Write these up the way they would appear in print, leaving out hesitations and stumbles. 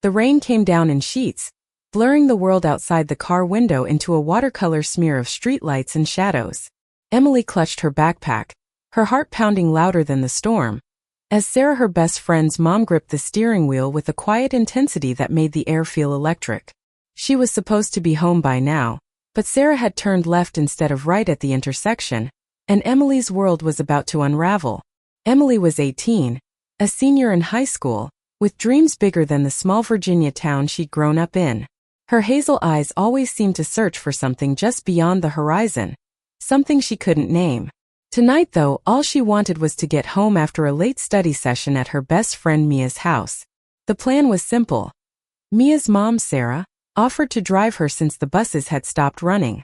The rain came down in sheets, blurring the world outside the car window into a watercolor smear of streetlights and shadows. Emily clutched her backpack, her heart pounding louder than the storm, as Sarah, her best friend's mom, gripped the steering wheel with a quiet intensity that made the air feel electric. She was supposed to be home by now, but Sarah had turned left instead of right at the intersection, and Emily's world was about to unravel. Emily was 18, a senior in high school, with dreams bigger than the small Virginia town she'd grown up in. Her hazel eyes always seemed to search for something just beyond the horizon, something she couldn't name. Tonight, though, all she wanted was to get home after a late study session at her best friend Mia's house. The plan was simple. Mia's mom, Sarah, offered to drive her since the buses had stopped running.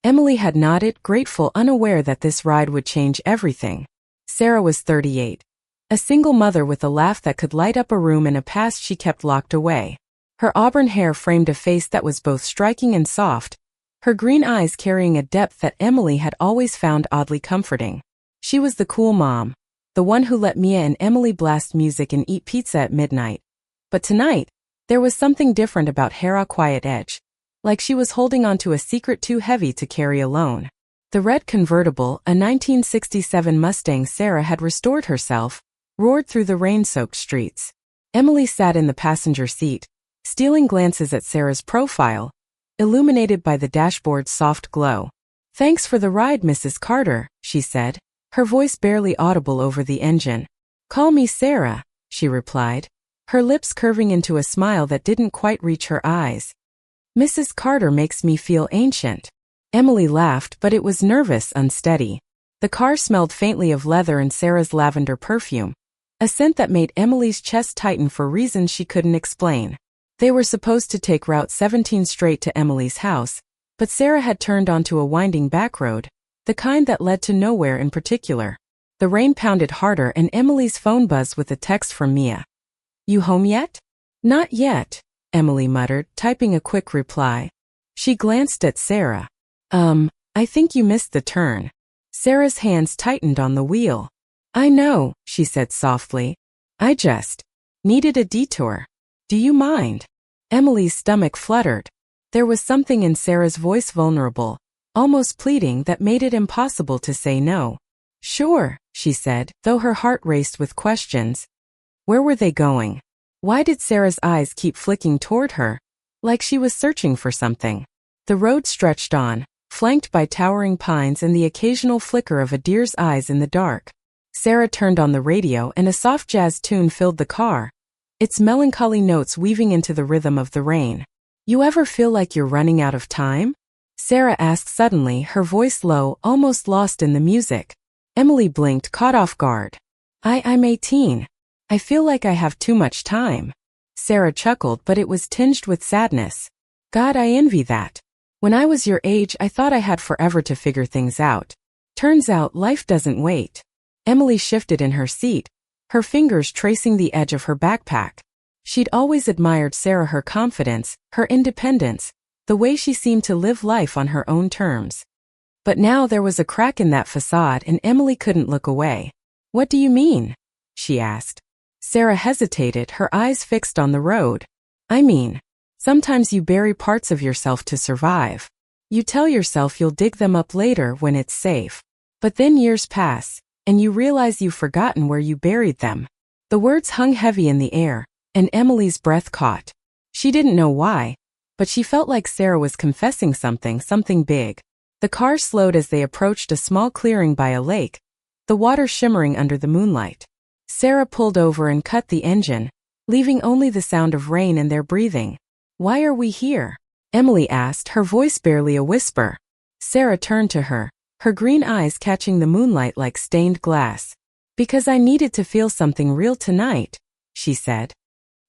Emily had nodded, grateful, unaware that this ride would change everything. Sarah was 38, a single mother with a laugh that could light up a room and a past she kept locked away. Her auburn hair framed a face that was both striking and soft, her green eyes carrying a depth that Emily had always found oddly comforting. She was the cool mom, the one who let Mia and Emily blast music and eat pizza at midnight. But tonight, there was something different about Hera's quiet edge, like she was holding onto a secret too heavy to carry alone. The red convertible, a 1967 Mustang Sarah had restored herself, roared through the rain-soaked streets. Emily sat in the passenger seat, stealing glances at Sarah's profile, illuminated by the dashboard's soft glow. "Thanks for the ride, Mrs. Carter," she said, her voice barely audible over the engine. "Call me Sarah," she replied, her lips curving into a smile that didn't quite reach her eyes. "Mrs. Carter makes me feel ancient." Emily laughed, but it was nervous, unsteady. The car smelled faintly of leather and Sarah's lavender perfume, a scent that made Emily's chest tighten for reasons she couldn't explain. They were supposed to take Route 17 straight to Emily's house, but Sarah had turned onto a winding back road, the kind that led to nowhere in particular. The rain pounded harder and Emily's phone buzzed with a text from Mia. "You home yet?" "Not yet," Emily muttered, typing a quick reply. She glanced at Sarah. I think you missed the turn." Sarah's hands tightened on the wheel. "I know," she said softly. "I just needed a detour. Do you mind?" Emily's stomach fluttered. There was something in Sarah's voice, vulnerable, almost pleading, that made it impossible to say no. "Sure," she said, though her heart raced with questions. Where were they going? Why did Sarah's eyes keep flicking toward her, like she was searching for something? The road stretched on, flanked by towering pines and the occasional flicker of a deer's eyes in the dark. Sarah turned on the radio and a soft jazz tune filled the car, its melancholy notes weaving into the rhythm of the rain. "You ever feel like you're running out of time?" Sarah asked suddenly, her voice low, almost lost in the music. Emily blinked, caught off guard. I'm 18. I feel like I have too much time." Sarah chuckled, but it was tinged with sadness. "God, I envy that. When I was your age, I thought I had forever to figure things out. Turns out life doesn't wait." Emily shifted in her seat, her fingers tracing the edge of her backpack. She'd always admired Sarah, her confidence, her independence, the way she seemed to live life on her own terms. But now there was a crack in that facade and Emily couldn't look away. "What do you mean?" she asked. Sarah hesitated, her eyes fixed on the road. "I mean, sometimes you bury parts of yourself to survive. You tell yourself you'll dig them up later when it's safe. But then years pass, and you realize you've forgotten where you buried them." The words hung heavy in the air, and Emily's breath caught. She didn't know why, but she felt like Sarah was confessing something big. The car slowed as they approached a small clearing by a lake, the water shimmering under the moonlight. Sarah pulled over and cut the engine, leaving only the sound of rain and their breathing. "Why are we here?" Emily asked, her voice barely a whisper. Sarah turned to her, her green eyes catching the moonlight like stained glass. "Because I needed to feel something real tonight," she said.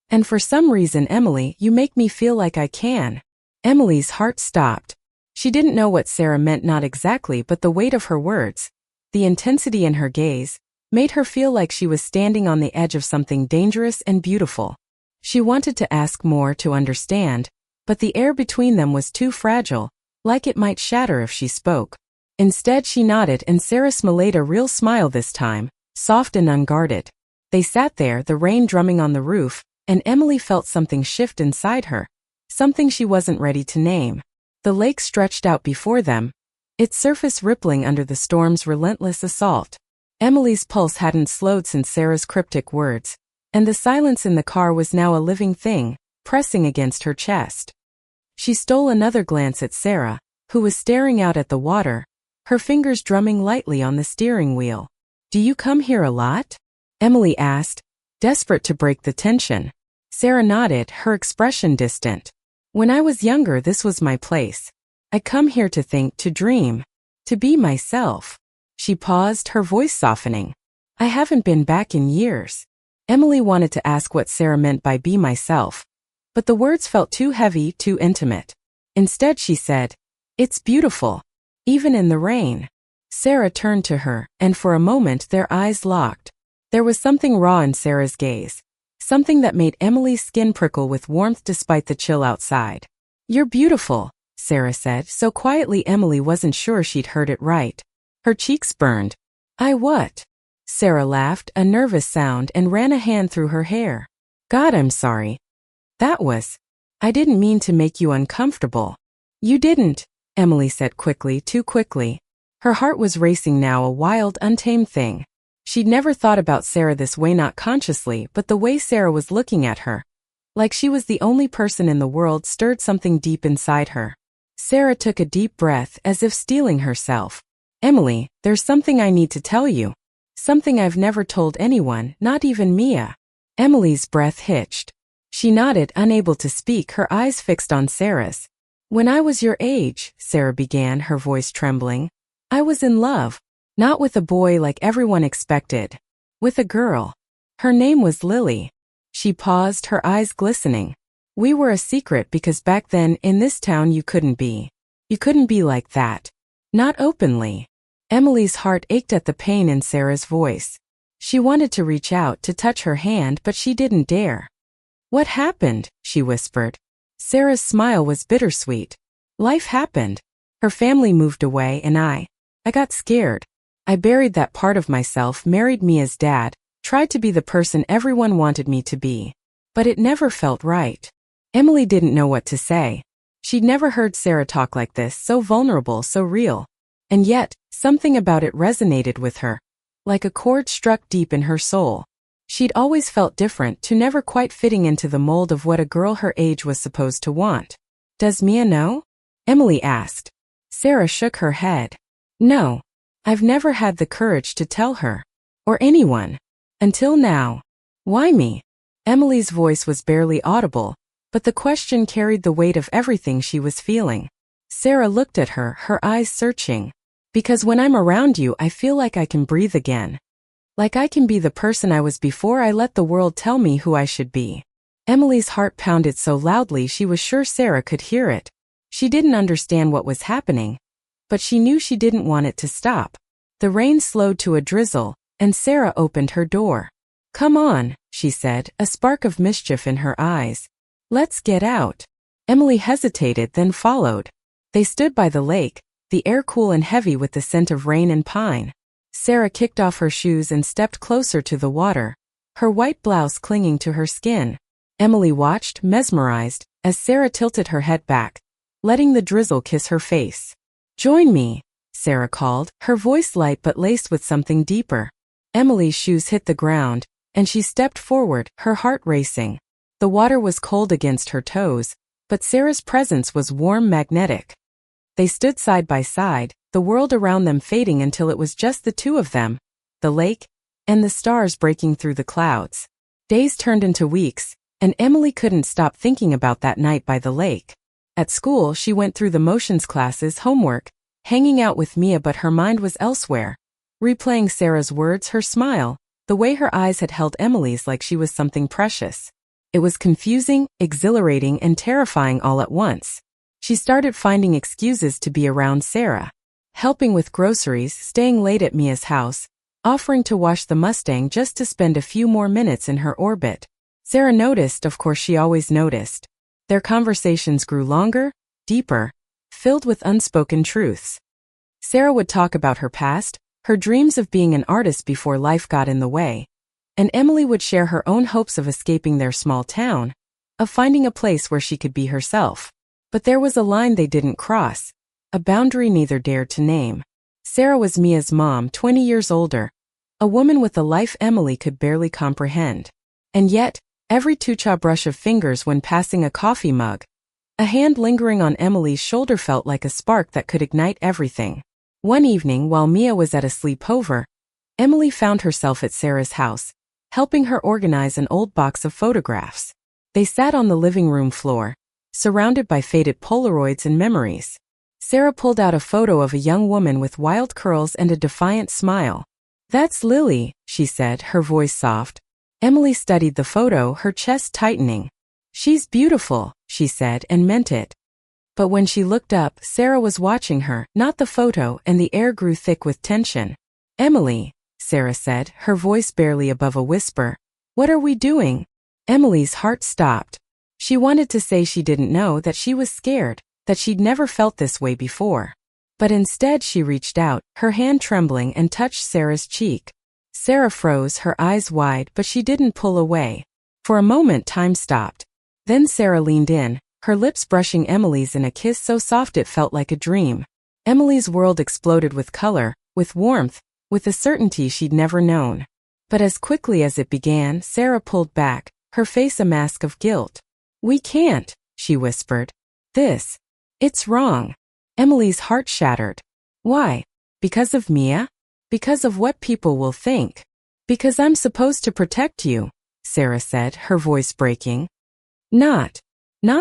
"And for some reason, Emily, you make me feel like I can." Emily's heart stopped. She didn't know what Sarah meant, not exactly, but the weight of her words, the intensity in her gaze, made her feel like she was standing on the edge of something dangerous and beautiful. She wanted to ask more, to understand, but the air between them was too fragile, like it might shatter if she spoke. Instead she nodded, and Sarah smiled, a real smile this time, soft and unguarded. They sat there, the rain drumming on the roof, and Emily felt something shift inside her, something she wasn't ready to name. The lake stretched out before them, its surface rippling under the storm's relentless assault. Emily's pulse hadn't slowed since Sarah's cryptic words, and the silence in the car was now a living thing, pressing against her chest. She stole another glance at Sarah, who was staring out at the water, her fingers drumming lightly on the steering wheel. "Do you come here a lot?" Emily asked, desperate to break the tension. Sarah nodded, her expression distant. "When I was younger, this was my place. I come here to think, to dream, to be myself." She paused, her voice softening. "I haven't been back in years." Emily wanted to ask what Sarah meant by be myself, but the words felt too heavy, too intimate. Instead she said, "It's beautiful, even in the rain." Sarah turned to her, and for a moment their eyes locked. There was something raw in Sarah's gaze, something that made Emily's skin prickle with warmth despite the chill outside. "You're beautiful," Sarah said, so quietly Emily wasn't sure she'd heard it right. Her cheeks burned. "I what?" Sarah laughed, a nervous sound, and ran a hand through her hair. "God, I'm sorry. I didn't mean to make you uncomfortable." "You didn't," Emily said quickly, too quickly. Her heart was racing now, a wild, untamed thing. She'd never thought about Sarah this way, not consciously, but the way Sarah was looking at her, like she was the only person in the world, stirred something deep inside her. Sarah took a deep breath, as if steeling herself. "Emily, there's something I need to tell you. Something I've never told anyone, not even Mia." Emily's breath hitched. She nodded, unable to speak, her eyes fixed on Sarah's. "When I was your age," Sarah began, her voice trembling, "I was in love. Not with a boy like everyone expected. With a girl. Her name was Lily." She paused, her eyes glistening. "We were a secret because back then, in this town, you couldn't be. You couldn't be like that. Not openly." Emily's heart ached at the pain in Sarah's voice. She wanted to reach out, to touch her hand, but she didn't dare. "What happened?" she whispered. Sarah's smile was bittersweet. "Life happened. Her family moved away, and I got scared. I buried that part of myself, married Mia's dad, tried to be the person everyone wanted me to be. But it never felt right." Emily didn't know what to say. She'd never heard Sarah talk like this, so vulnerable, so real. And yet, something about it resonated with her, like a chord struck deep in her soul. She'd always felt different, too, never quite fitting into the mold of what a girl her age was supposed to want. "Does Mia know?" Emily asked. Sarah shook her head. "No. I've never had the courage to tell her. Or anyone. Until now." "Why me?" Emily's voice was barely audible, but the question carried the weight of everything she was feeling. Sarah looked at her, her eyes searching. "Because when I'm around you, I feel like I can breathe again. Like I can be the person I was before I let the world tell me who I should be." Emily's heart pounded so loudly she was sure Sarah could hear it. She didn't understand what was happening, but she knew she didn't want it to stop. The rain slowed to a drizzle, and Sarah opened her door. "Come on," she said, a spark of mischief in her eyes. "Let's get out." Emily hesitated, then followed. They stood by the lake, the air cool and heavy with the scent of rain and pine. Sarah kicked off her shoes and stepped closer to the water, her white blouse clinging to her skin. Emily watched, mesmerized, as Sarah tilted her head back, letting the drizzle kiss her face. "Join me," Sarah called, her voice light but laced with something deeper. Emily's shoes hit the ground, and she stepped forward, her heart racing. The water was cold against her toes, but Sarah's presence was warm, magnetic. They stood side by side, the world around them fading until it was just the two of them, the lake, and the stars breaking through the clouds. Days turned into weeks, and Emily couldn't stop thinking about that night by the lake. At school, she went through the motions classes, homework, hanging out with Mia, but her mind was elsewhere, replaying Sarah's words, her smile, the way her eyes had held Emily's like she was something precious. It was confusing, exhilarating, and terrifying all at once. She started finding excuses to be around Sarah. Helping with groceries, staying late at Mia's house, offering to wash the Mustang just to spend a few more minutes in her orbit. Sarah noticed, of course she always noticed. Their conversations grew longer, deeper, filled with unspoken truths. Sarah would talk about her past, her dreams of being an artist before life got in the way. and Emily would share her own hopes of escaping their small town, of finding a place where she could be herself. But there was a line they didn't cross, a boundary neither dared to name. Sarah was Mia's mom, 20 years older, a woman with a life Emily could barely comprehend. And yet, every two-cha brush of fingers when passing a coffee mug, a hand lingering on Emily's shoulder felt like a spark that could ignite everything. One evening while Mia was at a sleepover, Emily found herself at Sarah's house, helping her organize an old box of photographs. They sat on the living room floor, surrounded by faded Polaroids and memories. Sarah pulled out a photo of a young woman with wild curls and a defiant smile. "That's Lily," she said, her voice soft. Emily studied the photo, her chest tightening. "She's beautiful," she said, and meant it. But when she looked up, Sarah was watching her, not the photo, and the air grew thick with tension. "Emily," Sarah said, her voice barely above a whisper, "what are we doing?" Emily's heart stopped. She wanted to say she didn't know, that she was scared, that she'd never felt this way before. But instead she reached out, her hand trembling, and touched Sarah's cheek. Sarah froze, her eyes wide, but she didn't pull away. For a moment time stopped. Then Sarah leaned in, her lips brushing Emily's in a kiss so soft it felt like a dream. Emily's world exploded with color, with warmth, with a certainty she'd never known. But as quickly as it began, Sarah pulled back, her face a mask of guilt. "We can't," she whispered. It's wrong." Emily's heart shattered. "Why? Because of Mia? Because of what people will think? Because I'm supposed to protect you," Sarah said, her voice breaking. Not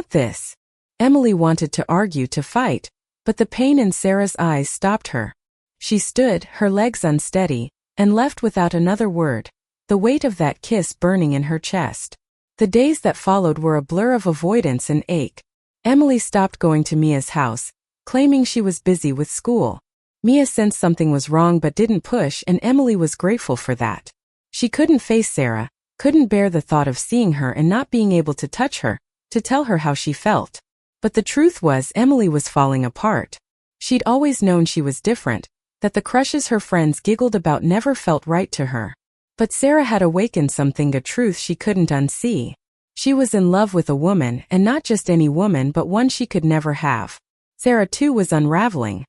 this." Emily wanted to argue, to fight, but the pain in Sarah's eyes stopped her. She stood, her legs unsteady, and left without another word, the weight of that kiss burning in her chest. The days that followed were a blur of avoidance and ache. Emily stopped going to Mia's house, claiming she was busy with school. Mia sensed something was wrong but didn't push, and Emily was grateful for that. She couldn't face Sarah, couldn't bear the thought of seeing her and not being able to touch her, to tell her how she felt. But the truth was Emily was falling apart. She'd always known she was different, that the crushes her friends giggled about never felt right to her. But Sarah had awakened something, a truth she couldn't unsee. She was in love with a woman, and not just any woman but one she could never have. Sarah too was unraveling.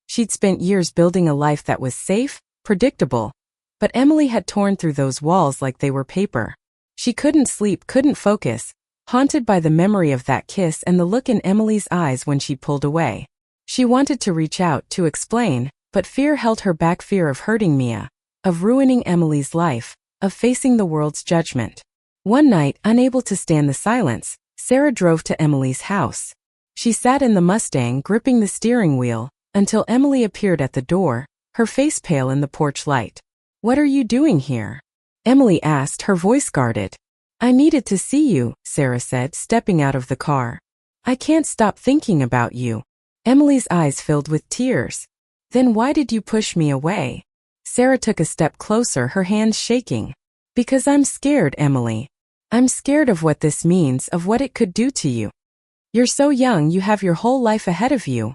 She'd spent years building a life that was safe, predictable, but Emily had torn through those walls like they were paper. She couldn't sleep, couldn't focus, haunted by the memory of that kiss and the look in Emily's eyes when she pulled away. She wanted to reach out, to explain, but fear held her back, fear of hurting Mia, of ruining Emily's life, of facing the world's judgment. One night, unable to stand the silence, Sarah drove to Emily's house. She sat in the Mustang, gripping the steering wheel, until Emily appeared at the door, her face pale in the porch light. "What are you doing here?" Emily asked, her voice guarded. "I needed to see you," Sarah said, stepping out of the car. "I can't stop thinking about you." Emily's eyes filled with tears. "Then why did you push me away?" Sarah took a step closer, her hands shaking. "Because I'm scared, Emily. I'm scared of what this means, of what it could do to you. You're so young, you have your whole life ahead of you.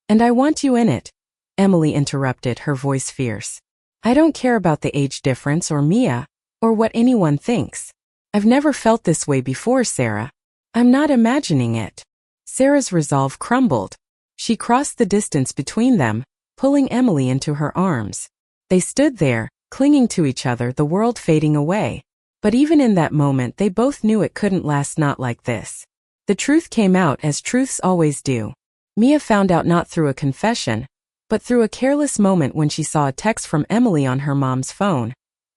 And I want you in it." Emily interrupted, her voice fierce. "I don't care about the age difference or Mia, or what anyone thinks. I've never felt this way before, Sarah. I'm not imagining it." Sarah's resolve crumbled. She crossed the distance between them, pulling Emily into her arms. They stood there, clinging to each other, the world fading away. But even in that moment they both knew it couldn't last, not like this. The truth came out, as truths always do. Mia found out not through a confession, but through a careless moment when she saw a text from Emily on her mom's phone.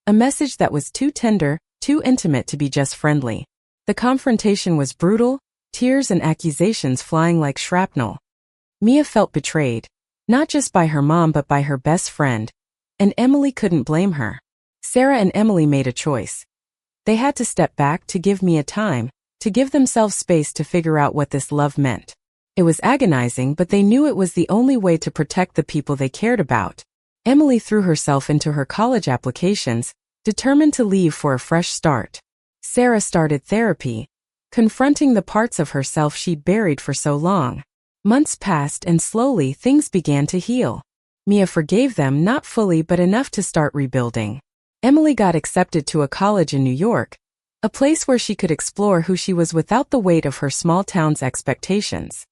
A message that was too tender, too intimate to be just friendly. The confrontation was brutal, tears and accusations flying like shrapnel. Mia felt betrayed, not just by her mom but by her best friend, and Emily couldn't blame her. Sarah and Emily made a choice. They had to step back, to give Mia time, to give themselves space to figure out what this love meant. It was agonizing, but they knew it was the only way to protect the people they cared about. Emily threw herself into her college applications, determined to leave for a fresh start. Sarah started therapy, confronting the parts of herself she'd buried for so long. Months passed and slowly things began to heal. Mia forgave them, not fully but enough to start rebuilding. Emily got accepted to a college in New York, a place where she could explore who she was without the weight of her small town's expectations.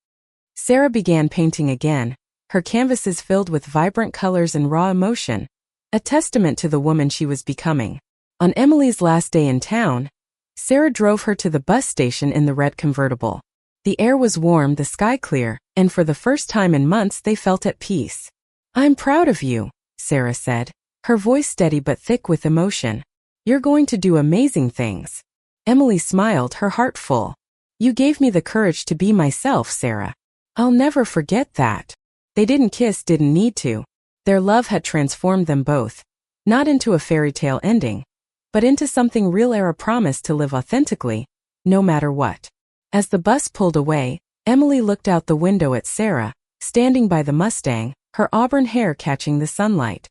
Sarah began painting again, her canvases filled with vibrant colors and raw emotion, a testament to the woman she was becoming. On Emily's last day in town, Sarah drove her to the bus station in the red convertible. The air was warm, the sky clear, and for the first time in months they felt at peace. "I'm proud of you," Sarah said, her voice steady but thick with emotion. "You're going to do amazing things." Emily smiled, her heart full. "You gave me the courage to be myself, Sarah. I'll never forget that." They didn't kiss, didn't need to. Their love had transformed them both, not into a fairy tale ending, but into something real. A promise to live authentically, no matter what. As the bus pulled away, Emily looked out the window at Sarah, standing by the Mustang, her auburn hair catching the sunlight.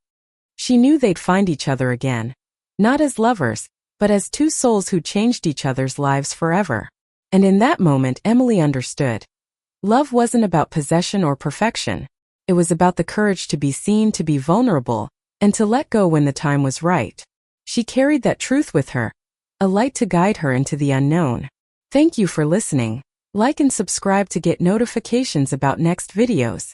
She knew they'd find each other again, not as lovers, but as two souls who changed each other's lives forever. And in that moment, Emily understood. Love wasn't about possession or perfection. It was about the courage to be seen, to be vulnerable, and to let go when the time was right. She carried that truth with her, a light to guide her into the unknown. Thank you for listening. Like and subscribe to get notifications about next videos.